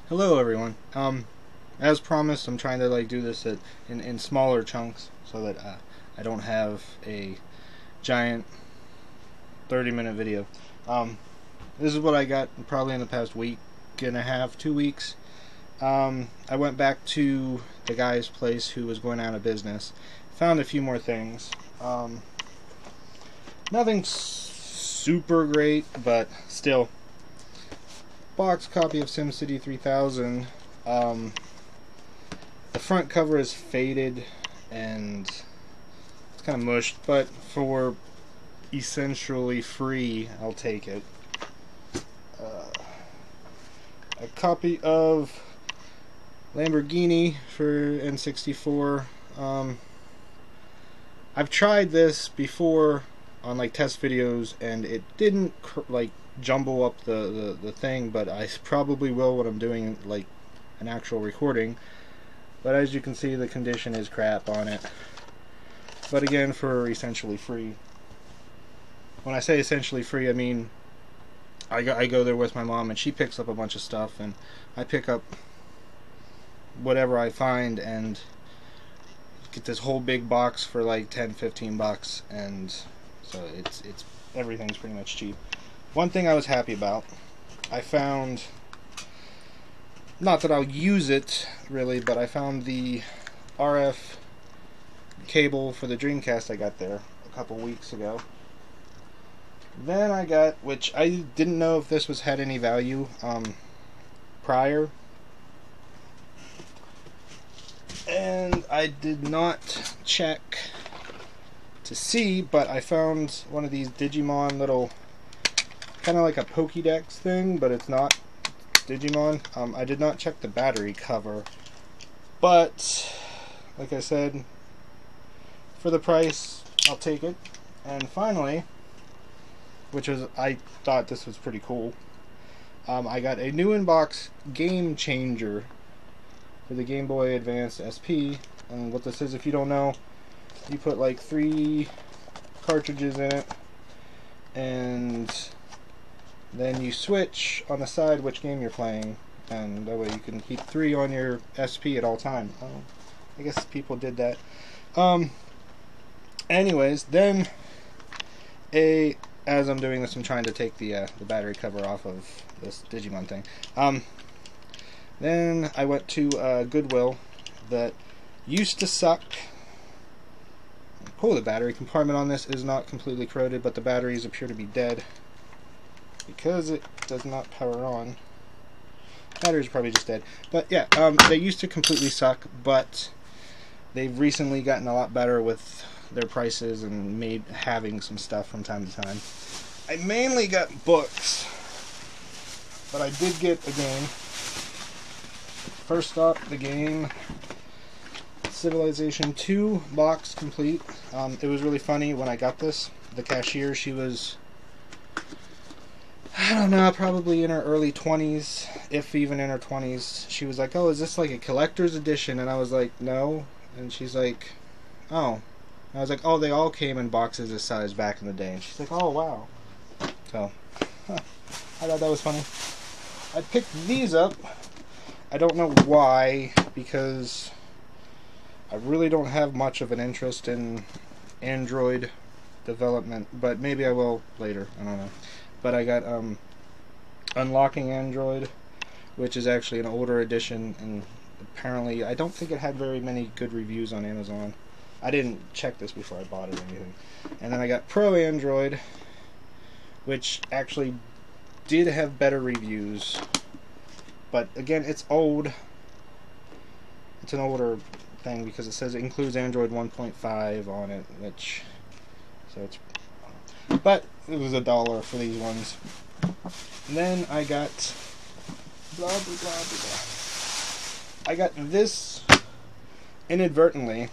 Hello everyone. As promised, I'm trying to do this in smaller chunks so that I don't have a giant 30-minute video. This is what I got probably in the past week and a half, 2 weeks. I went back to the guy's place who was going out of business. Found a few more things. Nothing super great, but still. Box copy of SimCity 3000. The front cover is faded and it's kind of mushed, but for essentially free, I'll take it. A copy of Lamborghini for N64. I've tried this before on test videos, and it didn't jumble up the thing, but I probably will when I'm doing an actual recording. But as you can see, the condition is crap on it. But again, for essentially free. When I say essentially free, I mean I go there with my mom, and she picks up a bunch of stuff, and I pick up whatever I find, and get this whole big box for $10-15, and so it's everything's pretty much cheap. One thing I was happy about, I found, not that I'll use it really, but I found the RF cable for the Dreamcast I got there a couple weeks ago. Then I got, which I didn't know if this had any value prior, and I did not check to see, but I found one of these Digimon little, kind of like a Pokédex thing, but it's not. It's Digimon. I did not check the battery cover, but like I said, for the price, I'll take it. And finally, I thought this was pretty cool, I got a new in-box Game Changer for the Game Boy Advance SP. And what this is, if you don't know, you put 3 cartridges in it, and then you switch on the side which game you're playing, and that way you can keep 3 on your SP at all time. I guess people did that. Anyways, then as I'm doing this, I'm trying to take the battery cover off of this Digimon thing. Then I went to Goodwill that used to suck. The battery compartment on this is not completely corroded, but the batteries appear to be dead because it does not power on. Batteries are probably just dead. But yeah, they used to completely suck, but they've recently gotten a lot better with their prices and having some stuff from time to time. I mainly got books, but I did get a game. First up, the game Civilization 2 box complete. It was really funny when I got this. The cashier, she was, I don't know, probably in her early 20s, if even in her 20s. She was like, "Oh, is this a collector's edition?" And I was like, "No." And she's like, "Oh." And I was like, "Oh, they all came in boxes this size back in the day." And she's like, "Oh, wow." So, I thought that was funny. I picked these up. I don't know why, because I really don't have much of an interest in Android development, but maybe I will later. I don't know. But I got Unlocking Android, which is actually an older edition, and apparently I don't think it had very many good reviews on Amazon. I didn't check this before I bought it or anything. And then I got Pro Android, which actually did have better reviews, but again, it's old. It's an older thing because it says it includes Android 1.5 on it, which, so it's, but it was $1 for these ones. And then I got blah blah blah blah blah. I got this inadvertently.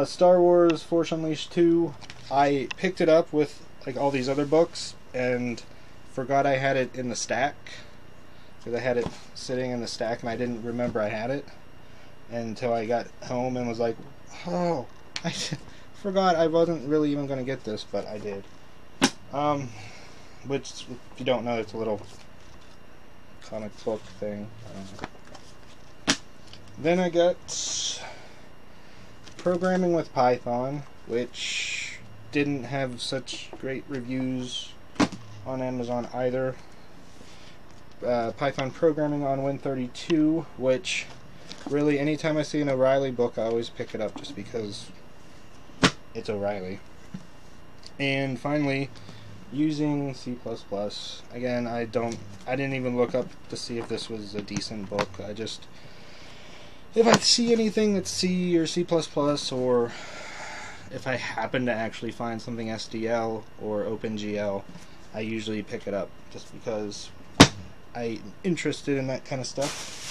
Star Wars Force Unleashed 2. I picked it up with all these other books and forgot I had it in the stack, because I had it sitting in the stack and I didn't remember I had it until I got home and was like, "Oh, I forgot I wasn't really even going to get this," but I did. Which, if you don't know, it's a little comic book thing. I don't know. Then I got Programming with Python, which didn't have such great reviews on Amazon either. Python Programming on Win32, which really anytime I see an O'Reilly book I always pick it up just because it's O'Reilly. And finally, using C++. Again, I didn't even look up to see if this was a decent book. If I see anything that's C or C++, or if I happen to actually find something SDL or OpenGL, I usually pick it up just because I'm interested in that kind of stuff.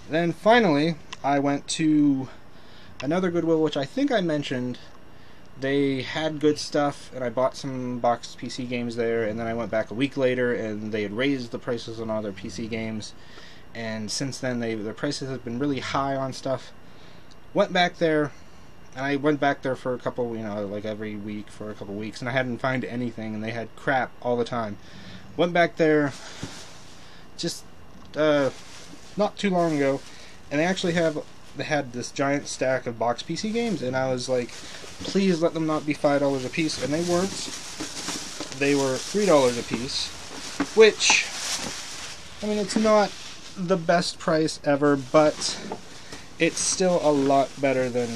Then finally, I went to another Goodwill, which I think I mentioned. They had good stuff, and I bought some boxed PC games there, and then I went back a week later, and they had raised the prices on all their PC games, and since then, their prices have been really high on stuff. Went back there, and I went back there for a couple, like every week for a couple weeks, and I hadn't found anything, and they had crap all the time. Went back there just not too long ago, and they actually had this giant stack of box PC games, and I was like, please let them not be $5 a piece, and they weren't. They were $3 a piece, which, I mean, it's not the best price ever, but it's still a lot better than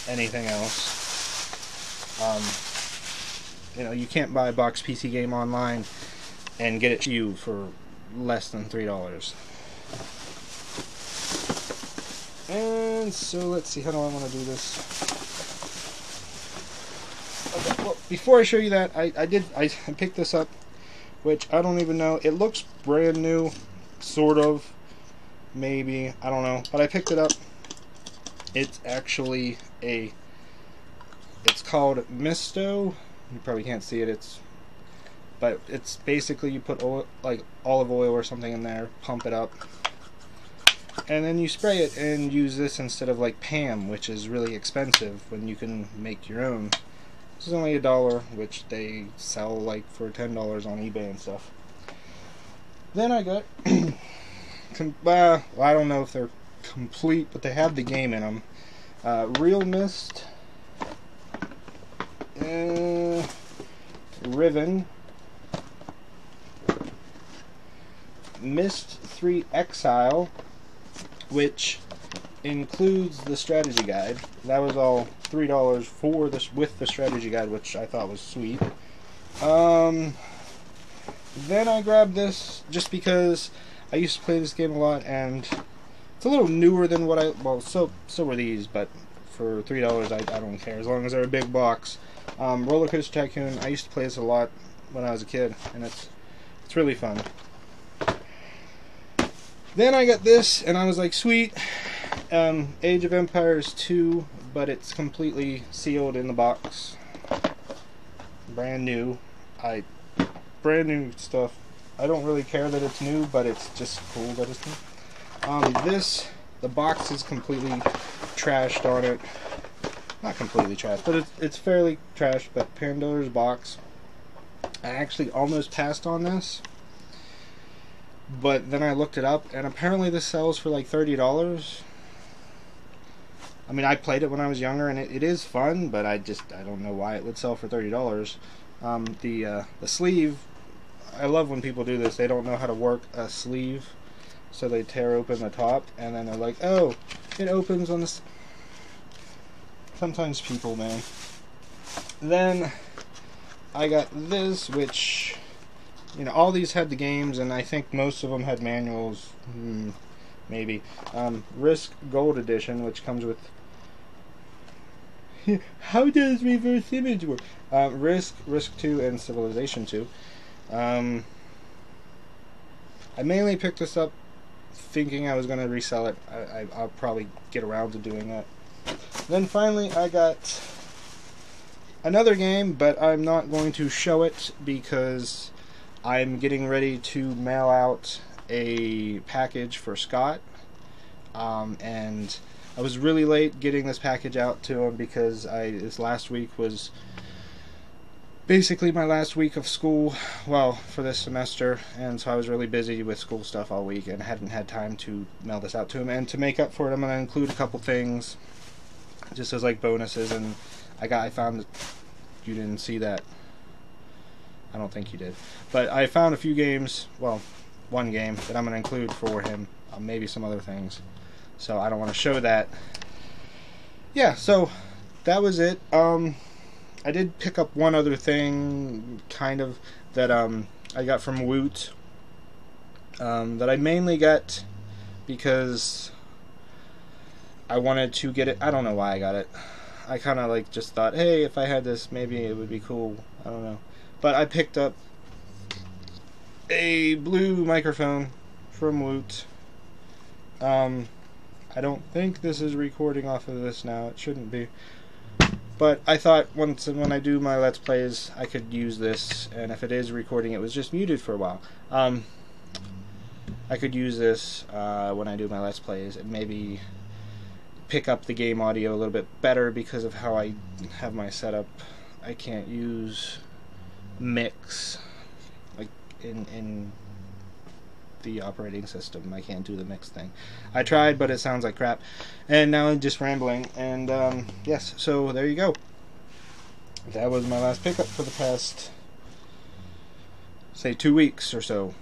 anything else. You can't buy a box PC game online and get it to you for less than $3. And so let's see, how do I want to do this? Okay, well, before I show you that, I picked this up, which I don't even know. It looks brand new, sort of, maybe, I don't know, but I picked it up. It's actually it's called Misto. You probably can't see it. But it's basically you put oil, like olive oil or something in there, pump it up, and then you spray it and use this instead of like Pam, which is really expensive when you can make your own. This is only $1, which they sell like for $10 on eBay and stuff. Then I got, well, I don't know if they're complete, but they have the game in them. Real Mist, Riven, Myst 3 Exile, which includes the strategy guide. That was all $3 for this with the strategy guide, which I thought was sweet. Then I grabbed this just because I used to play this game a lot, and it's a little newer than what so were these, but for $3 I don't care as long as they're a big box. Rollercoaster Tycoon. I used to play this a lot when I was a kid, and it's really fun. Then I got this, and I was like, sweet, Age of Empires 2, but it's completely sealed in the box. Brand new. Brand new stuff. I don't really care that it's new, but it's just cool that it's new. The box is completely trashed on it. Not completely trashed, but it's fairly trashed, but Pandora's Box. I actually almost passed on this, but then I looked it up, and apparently this sells for like $30. I mean, I played it when I was younger, and it is fun, but I don't know why it would sell for $30. The sleeve, I love when people do this. They don't know how to work a sleeve, so they tear open the top, and then they're like, oh, it opens on this. Sometimes people, man. Then I got this, which, all these had the games, and I think most of them had manuals, maybe. Risk Gold Edition, which comes with... How does reverse image work? Risk 2, and Civilization 2. I mainly picked this up thinking I was going to resell it. I'll probably get around to doing that. Then finally I got another game, but I'm not going to show it because I'm getting ready to mail out a package for Scott, and I was really late getting this package out to him because this last week was basically my last week of school, well, for this semester, and so I was really busy with school stuff all week and hadn't had time to mail this out to him. And to make up for it, I'm going to include a couple things just as like bonuses. And I found that you didn't see that. I don't think you did, but I found a few games, well, one game that I'm going to include for him, maybe some other things, so I don't want to show that. Yeah, so that was it. I did pick up one other thing, kind of, that I got from Woot, that I mainly got because I wanted to get it. I don't know why I got it. I kind of like just thought, hey, if I had this, maybe it would be cool. I don't know. But I picked up a blue microphone from Woot. I don't think this is recording off of this now. It shouldn't be. But I thought when I do my Let's Plays, I could use this. And if it is recording, it was just muted for a while. I could use this when I do my Let's Plays and maybe pick up the game audio a little bit better because of how I have my setup. I can't use mix like in the operating system. I can't do the mix thing. I tried, but it sounds like crap. And now I'm just rambling. And yes, so there you go. That was my last pickup for the past, say, 2 weeks or so.